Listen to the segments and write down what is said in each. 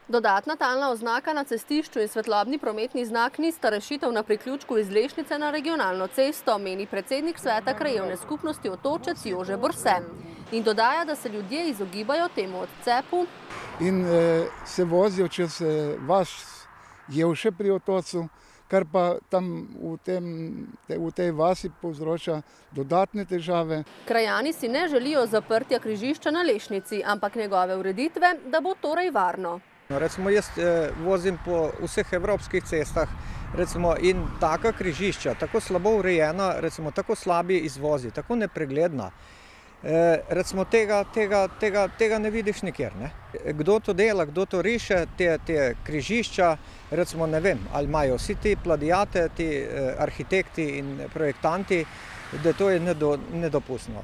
Dodatna talna oznaka na cestišču in svetlobni prometni znak nista rešitev na priključku iz Lešnice na regionalno cesto, meni predsednik sveta krajevne skupnosti Otočec Jože Borse. In dodaja, da se ljudje izogibajo temu odcepu. In se vozijo čez vas Jevše pri Otocu, kar pa tam v tej vasi povzroča dodatne težave. Krajani si ne želijo zaprtja križišča na Lešnici, ampak njegove ureditve, da bo torej varno. Recimo jaz vozim po vseh evropskih cestah in taka križišča, tako slabo urejena, recimo tako slabi izvozi, tako nepregledna. Recimo tega ne vidiš nikjer. Ne? Kdo to dela, kdo to riše, te križišča, recimo ne vem, ali imajo vsi ti plagiate, ti arhitekti in projektanti, da to je nedopustno.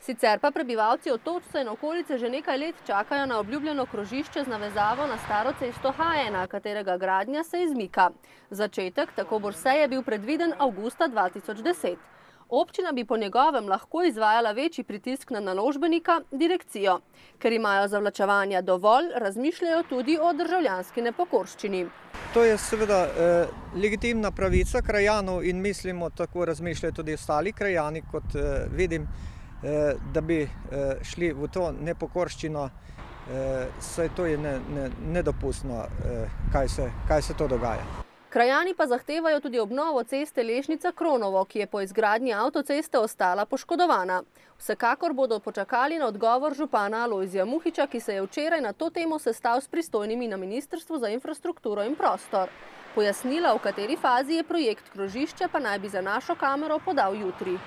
Sicer pa prebivalci Otočca in okolice že nekaj let čakajo na obljubljeno krožišče z navezavo na staro cesto H1, katerega gradnja se izmika. Začetek, tako Borse, je bil predviden avgusta 2010. Občina bi po njegovem lahko izvajala večji pritisk na naložbenika, direkcijo. Ker imajo zavlačevanja dovolj, razmišljajo tudi o državljanski nepokorščini. To je seveda legitimna pravica krajanov in mislimo, tako razmišljajo tudi ostali krajani, kot vidim, da bi šli v to nepokorščino, saj to je nedopustno, kaj se to dogaja. Krajani pa zahtevajo tudi obnovo ceste Lešnica-Kronovo, ki je po izgradnji avtoceste ostala poškodovana. Vsekakor bodo počakali na odgovor župana Alojzija Muhiča, ki se je včeraj na to temo sestal s pristojnimi na Ministrstvu za infrastrukturo in prostor. Pojasnila, v kateri fazi je projekt krožišča, pa naj bi za našo kamero podal jutri.